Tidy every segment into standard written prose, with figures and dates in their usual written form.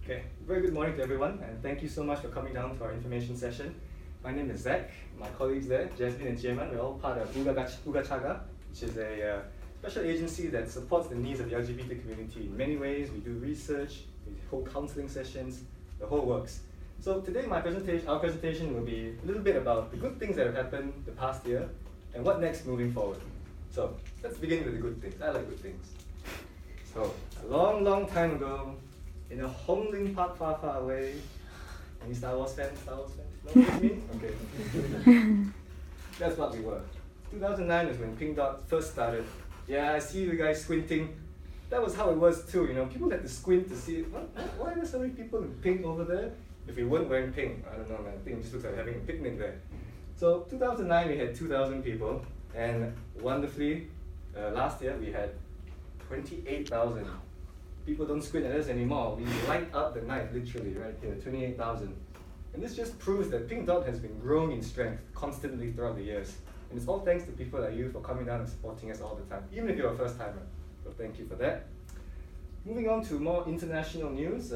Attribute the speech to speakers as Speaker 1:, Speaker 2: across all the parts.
Speaker 1: Okay, very good morning to everyone, and thank you so much for coming down to our information session. My name is Zach. My colleagues there, Jasmine and Jieman, we're all part of Ugachaga, which is a special agency that supports the needs of the LGBT community in many ways. We do research, we hold counseling sessions, the whole works. So today our presentation will be a little bit about the good things that have happened the past year and what next moving forward. So let's begin with the good things. I like good things. So a long time ago, in a homeling park far away. Any Star Wars fans? No, just me? Okay. That's what we were. 2009 was when Pink Dot first started. Yeah, I see you guys squinting. That was how it was too, you know. People had to squint to see, why are there so many people in pink over there? If we weren't wearing pink, I don't know, man. I think it just looks like having a picnic there. So 2009 we had 2,000 people, and wonderfully, last year we had 28,000. People don't squint at us anymore. We light up the night, literally, right here, 28,000. And this just proves that Pink Dot has been growing in strength constantly throughout the years. And it's all thanks to people like you for coming down and supporting us all the time, even if you're a first timer. So thank you for that. Moving on to more international news,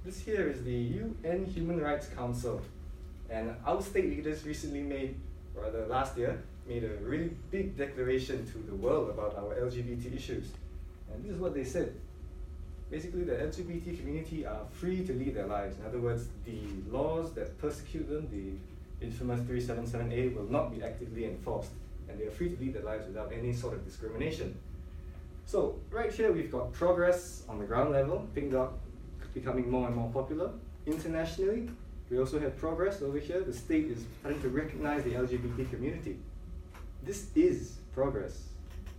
Speaker 1: this here is the UN Human Rights Council. And our state leaders recently last year, made a really big declaration to the world about our LGBT issues. And this is what they said. Basically, the LGBT community are free to lead their lives. In other words, the laws that persecute them, the infamous 377A, will not be actively enforced, and they are free to lead their lives without any sort of discrimination. So, right here we've got progress on the ground level, Pink Dot becoming more and more popular. Internationally, we also have progress over here. The state is starting to recognize the LGBT community. This is progress,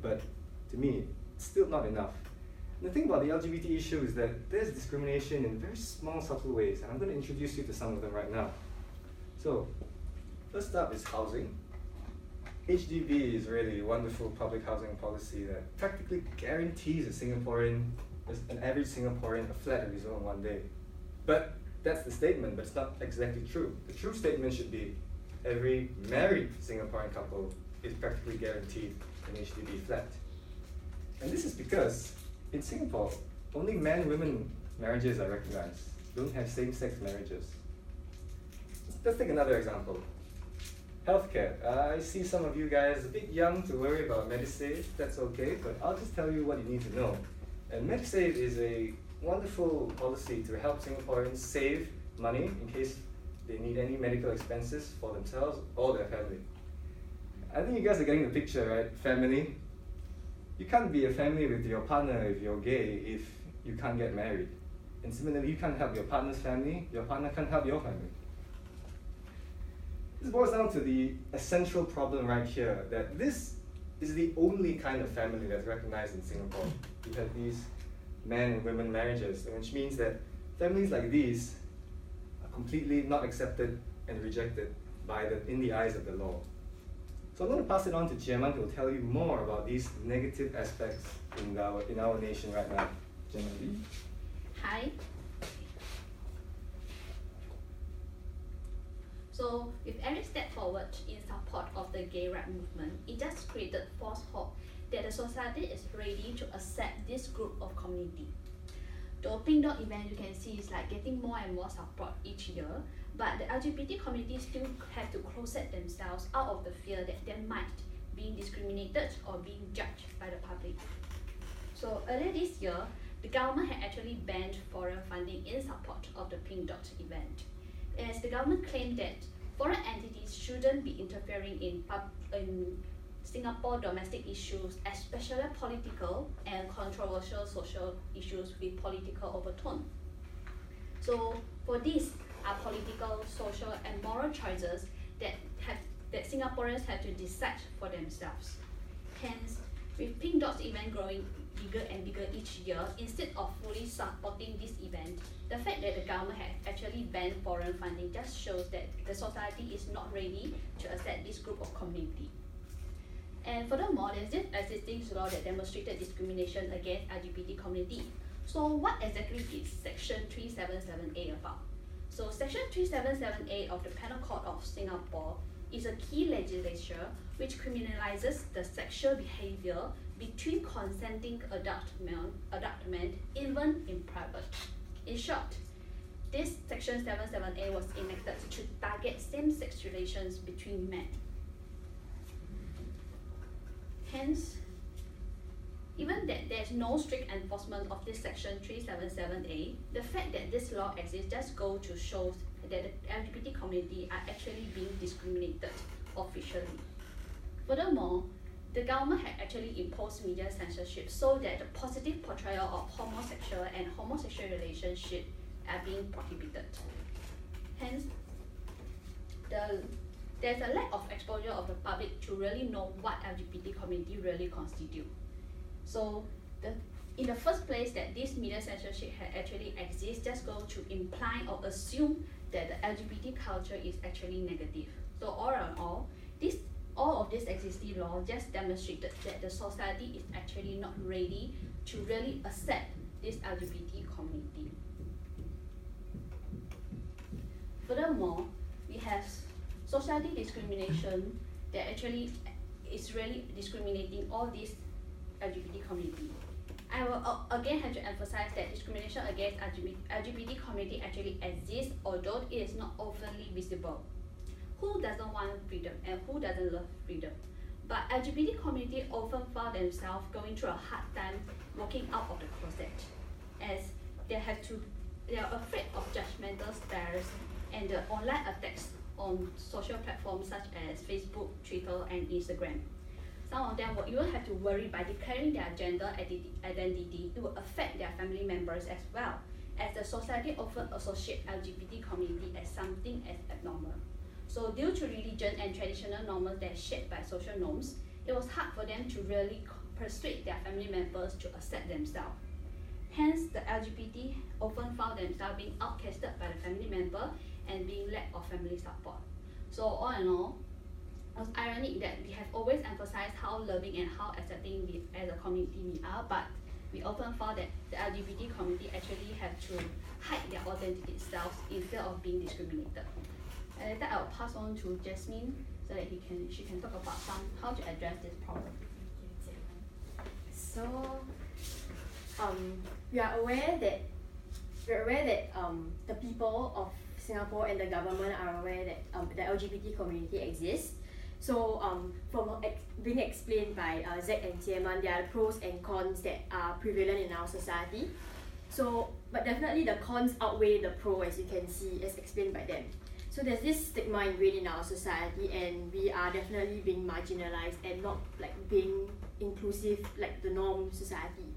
Speaker 1: but to me, it's still not enough. The thing about the LGBT issue is that there's discrimination in very small, subtle ways, and I'm going to introduce you to some of them right now. So, first up is housing. HDB is really a wonderful public housing policy that practically guarantees an average Singaporean, a flat of his own one day. But that's the statement, but it's not exactly true. The true statement should be every married Singaporean couple is practically guaranteed an HDB flat. And this is because in Singapore, only man-women marriages are recognized. Don't have same-sex marriages. Let's take another example. Healthcare. I see some of you guys a bit young to worry about Medisave. That's okay, but I'll just tell you what you need to know. And Medisave is a wonderful policy to help Singaporeans save money in case they need any medical expenses for themselves or their family. I think you guys are getting the picture, right? Family. You can't be a family with your partner if you're gay if you can't get married. And similarly, you can't help your partner's family, your partner can't help your family. This boils down to the essential problem right here, that this is the only kind of family that's recognized in Singapore. We have these man and women marriages, which means that families like these are completely not accepted and rejected in the eyes of the law. So I'm going to pass it on to Jieman, who will tell you more about these negative aspects in our nation right now. Jieman, please.
Speaker 2: Hi. So with every step forward in support of the gay rights movement, it just created false hope that the society is ready to accept this group of community. The Pink Dot event, you can see, is like getting more and more support each year, but the LGBT community still have to closet themselves out of the fear that they might be discriminated or being judged by the public. So earlier this year, the government had actually banned foreign funding in support of the Pink Dot event, as the government claimed that foreign entities shouldn't be interfering in Singapore domestic issues, especially political and controversial social issues with political overtone. So for these are political, social and moral choices that Singaporeans have to decide for themselves. Hence, with Pink Dot's event growing bigger and bigger each year, instead of fully supporting this event, the fact that the government has actually banned foreign funding just shows that the society is not ready to accept this group of community. And furthermore, there's this existing law that demonstrated discrimination against LGBT community. So what exactly is Section 377A about? So Section 377A of the Penal Code of Singapore is a key legislation which criminalizes the sexual behavior between consenting adult men even in private. In short, this Section 77A was enacted to target same-sex relations between men. Hence, even that there is no strict enforcement of this Section 377A, the fact that this law exists just goes to show that the LGBT community are actually being discriminated officially. Furthermore, the government had actually imposed media censorship so that the positive portrayal of homosexual and homosexual relationship are being prohibited. Hence, there's a lack of exposure of the public to really know what LGBT community really constitute. So in the first place that this media censorship had actually exists just go to imply or assume that the LGBT culture is actually negative. So all in all of this existing law just demonstrated that the society is actually not ready to really accept this LGBT community. Furthermore, we have society discrimination that actually is really discriminating all these LGBT community. I will again have to emphasize that discrimination against LGBT community actually exists, although it is not openly visible. Who doesn't want freedom and who doesn't love freedom? But LGBT community often found themselves going through a hard time walking out of the closet, as they are afraid of judgmental stares and the online attacks on social platforms such as Facebook, Twitter, and Instagram. Some of them will even have to worry by declaring their gender identity. It will affect their family members as well, as the society often associates LGBT community as something as abnormal. So due to religion and traditional norms that are shaped by social norms, it was hard for them to really persuade their family members to accept themselves. Hence, the LGBT often found themselves being outcasted by the family member and being lack of family support. So all in all, it's ironic that we have always emphasized how loving and how accepting we as a community we are, but we often found that the LGBT community actually have to hide their authentic selves instead of being discriminated. And later I'll pass on to Jasmine so that she can talk about how to address this problem.
Speaker 3: So, we are aware that the people of Singapore and the government are aware that the LGBT community exists. So, from being explained by Zack and Jieman, there are pros and cons that are prevalent in our society. So, but definitely the cons outweigh the pro, as you can see, as explained by them. So there's this stigma ingrained in our society, and we are definitely being marginalized and not like being inclusive like the norm society.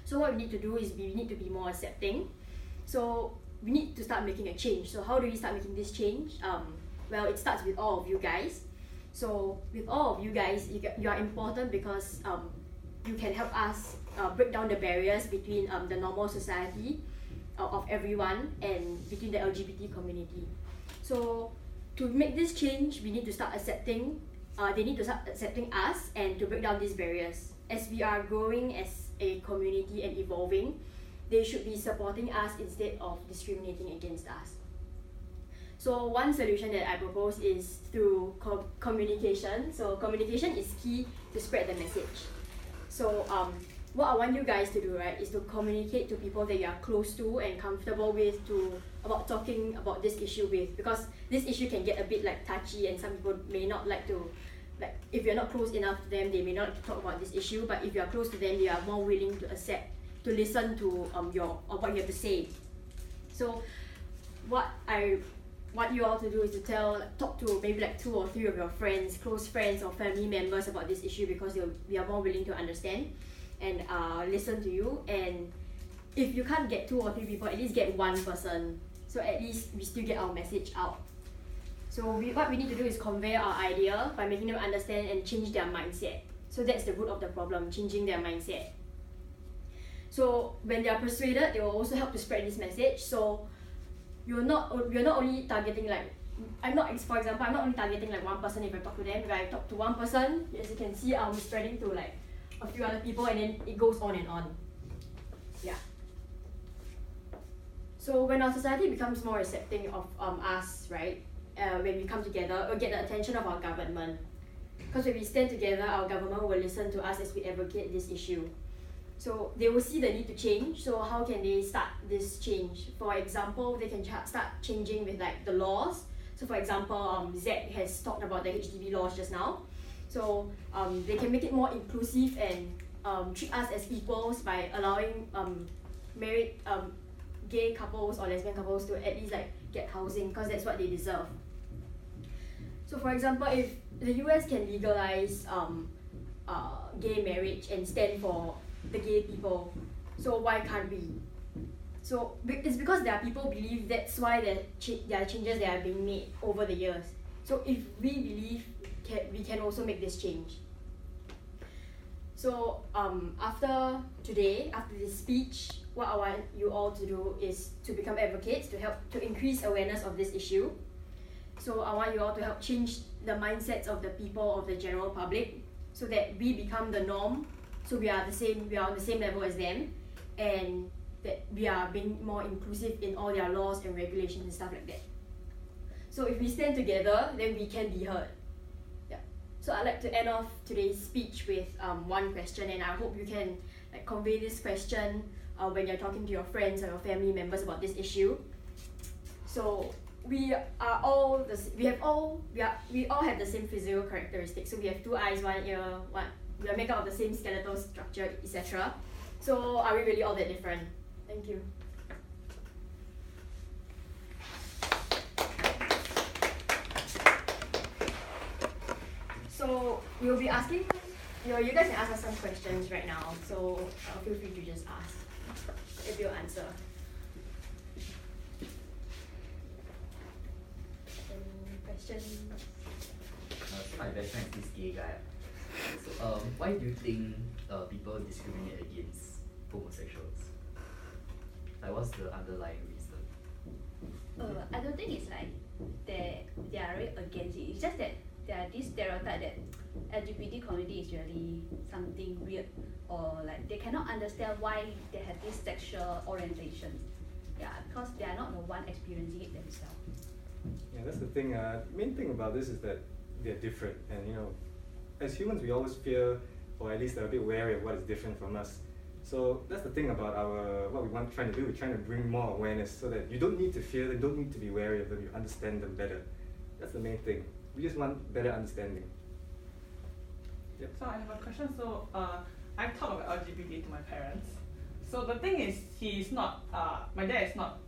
Speaker 3: So what we need to do is we need to be more accepting. So we need to start making a change. So how do we start making this change? Well, it starts with all of you guys. So with all of you guys, you are important because you can help us break down the barriers between the normal society of everyone and between the LGBT community. So to make this change, we need to start accepting, they need to start accepting us and to break down these barriers. As we are growing as a community and evolving, they should be supporting us instead of discriminating against us. So one solution that I propose is through communication. So communication is key to spread the message. So what I want you guys to do, right, is to communicate to people that you are close to and comfortable with about talking about this issue with, because this issue can get a bit like touchy and some people may not like to, like if you're not close enough to them, they may not talk about this issue, but if you are close to them, they are more willing to accept, to listen to what you have to say. So what I want you all to do is to talk to maybe like 2 or 3 of your friends, close friends or family members about this issue, because we are more willing to understand and listen to you. And if you can't get 2 or 3 people, at least get 1 person, so at least we still get our message out. So what we need to do is convey our idea by making them understand and change their mindset. So that's the root of the problem, changing their mindset. So when they are persuaded, they will also help to spread this message. So you're not only targeting like, for example, I'm not only targeting like 1 person if I talk to them. If I talk to 1 person, as you can see, I'm spreading to like a few other people, and then it goes on and on. Yeah. So when our society becomes more accepting of us, right, when we come together, we'll get the attention of our government. Because when we stand together, our government will listen to us as we advocate this issue. So they will see the need to change. So how can they start this change? For example, they can start changing with like the laws. So for example, Zach has talked about the HDB laws just now. So they can make it more inclusive and treat us as equals by allowing married gay couples or lesbian couples to at least like get housing, because that's what they deserve. So for example, if the US can legalize gay marriage and stand for the gay people, so why can't we? So it's because there are people who believe that's why there are changes that are being made over the years. So if we believe, we can also make this change. So after today, after this speech, what I want you all to do is to become advocates to help to increase awareness of this issue. So I want you all to help change the mindsets of the people, of the general public, so that we become the norm. So we are on the same level as them, and that we are being more inclusive in all their laws and regulations and stuff like that. So if we stand together, then we can be heard. Yeah. So I'd like to end off today's speech with one question, and I hope you can like convey this question when you're talking to your friends or your family members about this issue. So we all have the same physical characteristics. So we have 2 eyes, 1 ear, we are made up of the same skeletal structure, etc. So are we really all that different? Thank you. So we'll be asking, you guys can ask us some questions right now. So feel free to just ask if you'll answer. Questions?
Speaker 4: So my best friend is this gay guy. So why do you think people discriminate against homosexuals? Like what's the underlying reason?
Speaker 2: I don't think it's like they are really against it. It's just that there are this stereotype that LGBT community is really something weird, or like they cannot understand why they have this sexual orientation. Yeah, because they are not the one experiencing it themselves.
Speaker 1: Yeah, that's the thing. Main thing about this is that they're different, and as humans we always fear, or at least are a bit wary of what is different from us. So that's the thing about what we want trying to do. We're trying to bring more awareness so that you don't need to fear them, don't need to be wary of them, you understand them better. That's the main thing. We just want better understanding. Yep.
Speaker 5: So I have a question. So I talk about LGBT to my parents. So the thing is, my dad is not,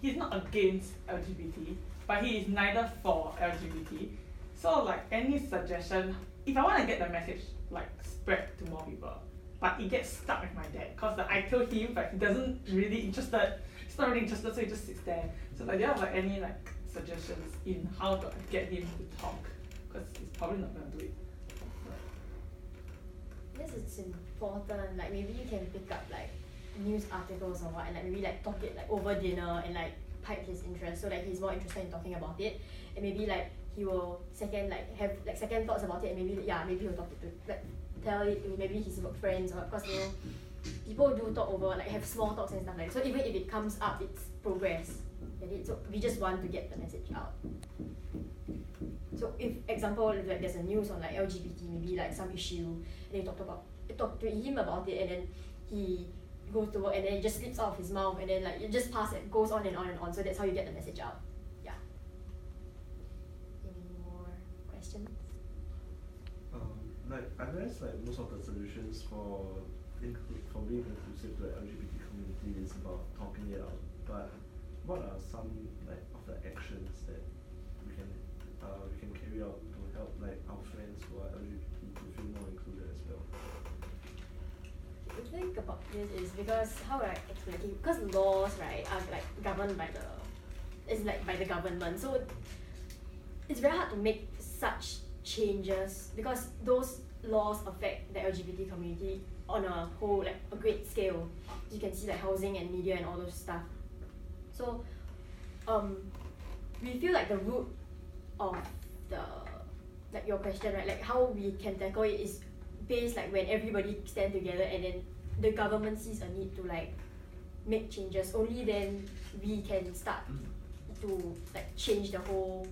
Speaker 5: he's not against LGBT, but he is neither for LGBT. So like any suggestion, if I want to get the message like spread to more people, but it gets stuck with my dad, because I tell him, but he doesn't really interested. He's not really interested, so he just sits there. So like, do you have like any like suggestions in how to get him to talk? Because he's probably not gonna do it.
Speaker 3: Yes, it's important. Like maybe you can pick up like news articles or what, and like maybe like talk it like over dinner and like pique his interest, so like he's more interested in talking about it, and maybe like he will have second thoughts about it, and maybe he'll talk it to like tell it to maybe his work friends, or because people do talk over, like have small talks and stuff like that. So even if it comes up, it's progress. So we just want to get the message out. So if example, if like there's a news on like LGBT, maybe like some issue, and you talk to him about it, and then he goes to work, and then it just slips out of his mouth, and then like it just goes on and on and on. So that's how you get the message out. Yeah. Any more questions?
Speaker 6: Like I realize like most of the solutions for being inclusive to the LGBT community is about talking it out. But what are some like of the actions that we can carry out to help like our friends who are LGBT to feel more included as well?
Speaker 3: The thing about this is because how would I explain it? Because laws, right, are like governed by the government. So it's very hard to make such changes because those laws affect the LGBT community on a whole, like a great scale. You can see like housing and media and all those stuff. So we feel like the root of your question, right, like how we can tackle it is based like when everybody stand together, and then the government sees a need to like make changes. Only then we can start to like change the whole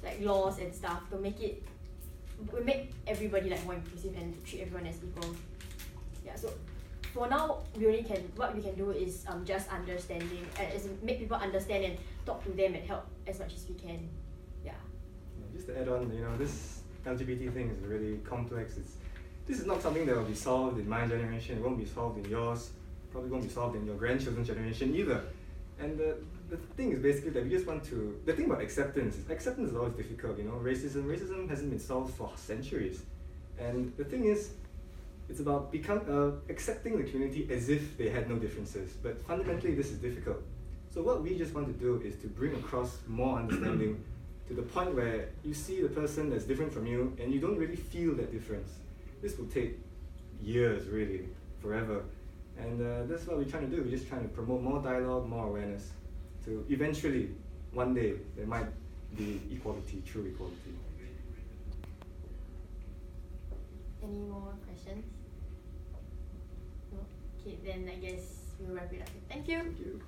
Speaker 3: like laws and stuff to make everybody like more inclusive and to treat everyone as equal. Yeah, so for now what we can do is just understanding, as in make people understand and talk to them and help as much as we can. Yeah.
Speaker 1: Just to add on, this LGBT thing is really complex. This is not something that will be solved in my generation. It won't be solved in yours. Probably won't be solved in your grandchildren's generation either. And the thing is basically that we just want to. The thing about acceptance is always difficult. Racism hasn't been solved for centuries. And the thing is, it's about accepting the community as if they had no differences. But fundamentally, this is difficult. So what we just want to do is to bring across more understanding to the point where you see the person that's different from you and you don't really feel that difference. This will take years, really, forever. And that's what we're trying to do. We're just trying to promote more dialogue, more awareness, to eventually, one day, there might be equality, true equality.
Speaker 3: Any more questions? No? Okay, then I guess we'll wrap it up. Thank you.
Speaker 1: Thank you.